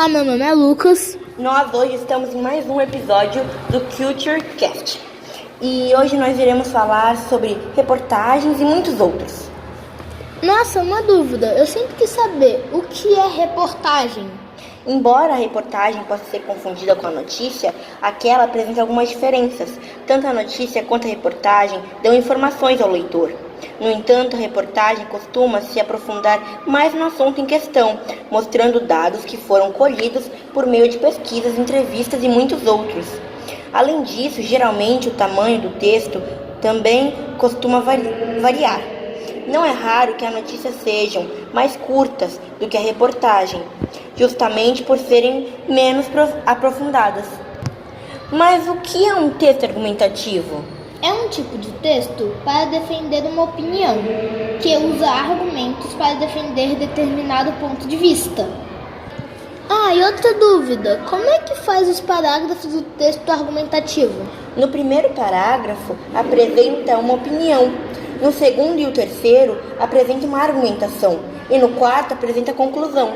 Olá, meu nome é Lucas. Nós hoje estamos em mais um episódio do CultureCast. E hoje nós iremos falar sobre reportagens e muitos outros. Nossa, uma dúvida. Eu sempre quis saber o que é reportagem. Embora a reportagem possa ser confundida com a notícia, aquela apresenta algumas diferenças. Tanto a notícia quanto a reportagem dão informações ao leitor. No entanto, a reportagem costuma se aprofundar mais no assunto em questão, mostrando dados que foram colhidos por meio de pesquisas, entrevistas e muitos outros. Além disso, geralmente o tamanho do texto também costuma variar. Não é raro que as notícias sejam mais curtas do que a reportagem, justamente por serem menos aprofundadas. Mas o que é um texto argumentativo? É um tipo de texto para defender uma opinião, que usa argumentos para defender determinado ponto de vista. E outra dúvida, como é que faz os parágrafos do texto argumentativo? No primeiro parágrafo, apresenta uma opinião. No segundo e o terceiro, apresenta uma argumentação. E no quarto, apresenta a conclusão.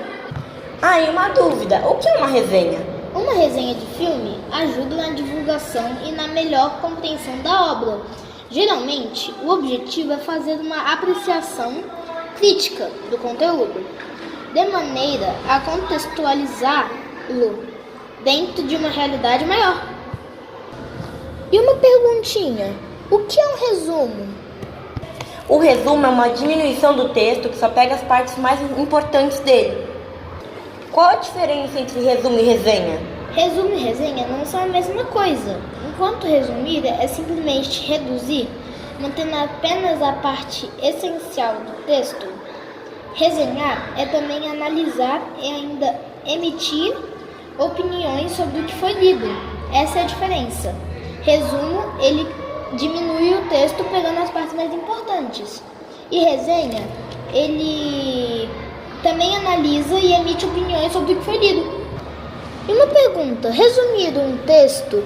E uma dúvida, o que é uma resenha? Uma resenha de filme ajuda na divulgação e na melhor compreensão da obra. Geralmente, o objetivo é fazer uma apreciação crítica do conteúdo, de maneira a contextualizá-lo dentro de uma realidade maior. E uma perguntinha, o que é um resumo? O resumo é uma diminuição do texto que só pega as partes mais importantes dele. Qual a diferença entre resumo e resenha? Resumo e resenha não são a mesma coisa. Enquanto resumir é simplesmente reduzir, mantendo apenas a parte essencial do texto, resenhar é também analisar e ainda emitir opiniões sobre o que foi lido. Essa é a diferença. Resumo, ele diminui o texto pegando as partes mais importantes. E resenha, ele também analisa e emite opiniões sobre o que foi lido. E uma pergunta, resumir um texto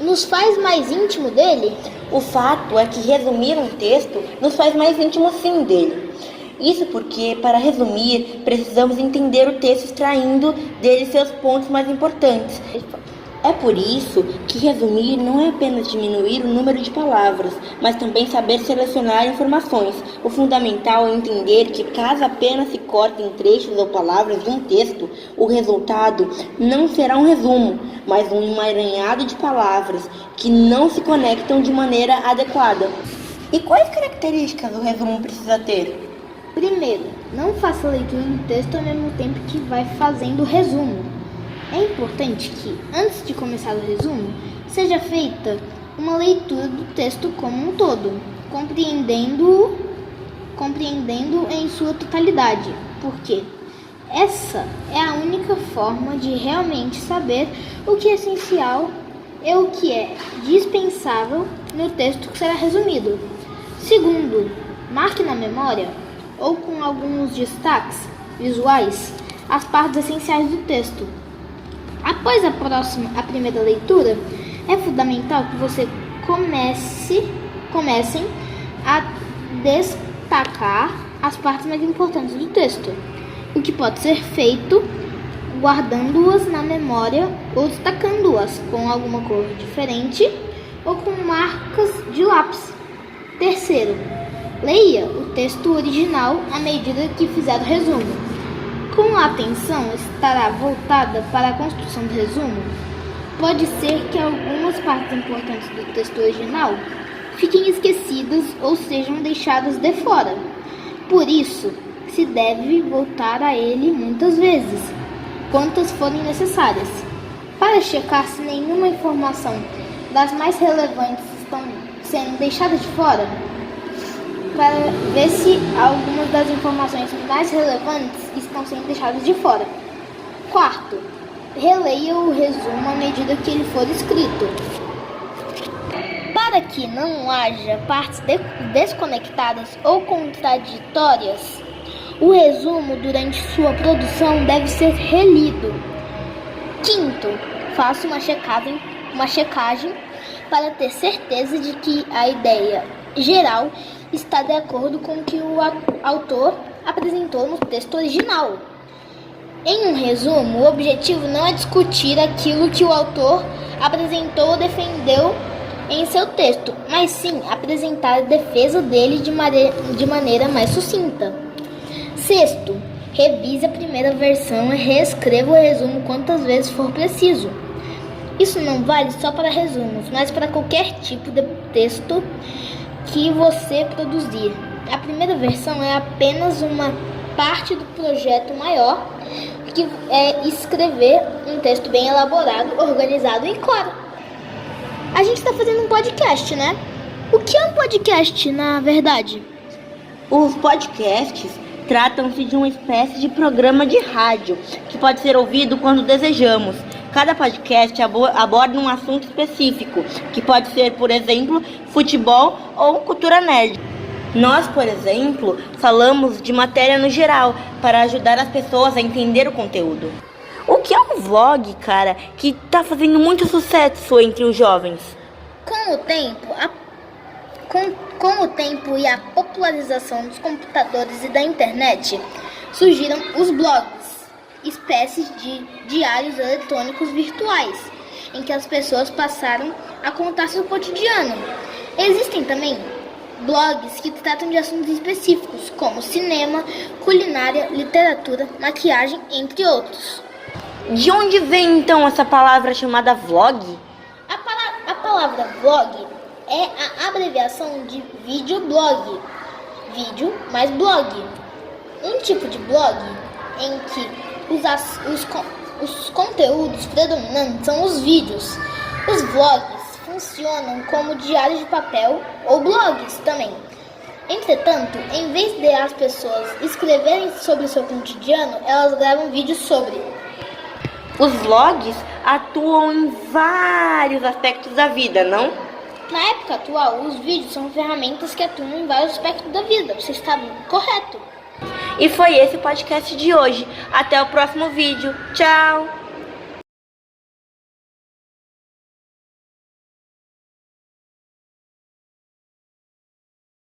nos faz mais íntimo dele? O fato é que resumir um texto nos faz mais íntimo sim dele. Isso porque, para resumir, precisamos entender o texto extraindo dele seus pontos mais importantes. É por isso que resumir não é apenas diminuir o número de palavras, mas também saber selecionar informações. O fundamental é entender que caso apenas se cortem trechos ou palavras de um texto, o resultado não será um resumo, mas um emaranhado de palavras que não se conectam de maneira adequada. E quais características o resumo precisa ter? Primeiro, não faça leitura do texto ao mesmo tempo que vai fazendo o resumo. É importante que, antes de começar o resumo, seja feita uma leitura do texto como um todo, compreendendo em sua totalidade, porque essa é a única forma de realmente saber o que é essencial e o que é dispensável no texto que será resumido. Segundo, marque na memória, ou com alguns destaques visuais, as partes essenciais do texto. Após a primeira leitura, é fundamental que você comecem a destacar as partes mais importantes do texto, o que pode ser feito guardando-as na memória ou destacando-as com alguma cor diferente ou com marcas de lápis. Terceiro, leia o texto original à medida que fizer o resumo. Como a atenção estará voltada para a construção do resumo, pode ser que algumas partes importantes do texto original fiquem esquecidas ou sejam deixadas de fora. Por isso, se deve voltar a ele muitas vezes, quantas forem necessárias, para checar se nenhuma informação das mais relevantes estão sendo deixadas de fora, para ver se algumas das informações mais relevantes estão sendo deixadas de fora. Quarto, releia o resumo à medida que ele for escrito. Para que não haja partes desconectadas ou contraditórias, o resumo durante sua produção deve ser relido. Quinto, faça uma checagem para ter certeza de que a ideia geral está de acordo com o que o autor apresentou no texto original. Em um resumo, o objetivo não é discutir aquilo que o autor apresentou ou defendeu em seu texto, mas sim apresentar a defesa dele de maneira mais sucinta. Sexto, revise a primeira versão e reescreva o resumo quantas vezes for preciso. Isso não vale só para resumos, mas para qualquer tipo de texto que você produzir. A primeira versão é apenas uma parte do projeto maior, que é escrever um texto bem elaborado, organizado e claro. A gente está fazendo um podcast, né? O que é um podcast, na verdade? Os podcasts tratam-se de uma espécie de programa de rádio que pode ser ouvido quando desejamos. Cada podcast aborda um assunto específico, que pode ser, por exemplo, futebol ou cultura nerd. Nós, por exemplo, falamos de matéria no geral, para ajudar as pessoas a entender o conteúdo. O que é um vlog, cara, que está fazendo muito sucesso entre os jovens? Com o tempo e a popularização dos computadores e da internet, surgiram os blogs, espécies de diários eletrônicos virtuais, em que as pessoas passaram a contar seu cotidiano. Existem também blogs que tratam de assuntos específicos, como cinema, culinária, literatura, maquiagem, entre outros. De onde vem então essa palavra chamada vlog? A palavra vlog é a abreviação de videoblog, vídeo mais blog. Um tipo de blog em que os conteúdos predominantes são os vídeos. Os vlogs funcionam como diários de papel ou blogs também. Entretanto, em vez de as pessoas escreverem sobre o seu cotidiano, elas gravam vídeos sobre. Os vlogs atuam em vários aspectos da vida, não? Na época atual, os vídeos são ferramentas que atuam em vários aspectos da vida. Você está correto. E foi esse o podcast de hoje. Até o próximo vídeo. Tchau!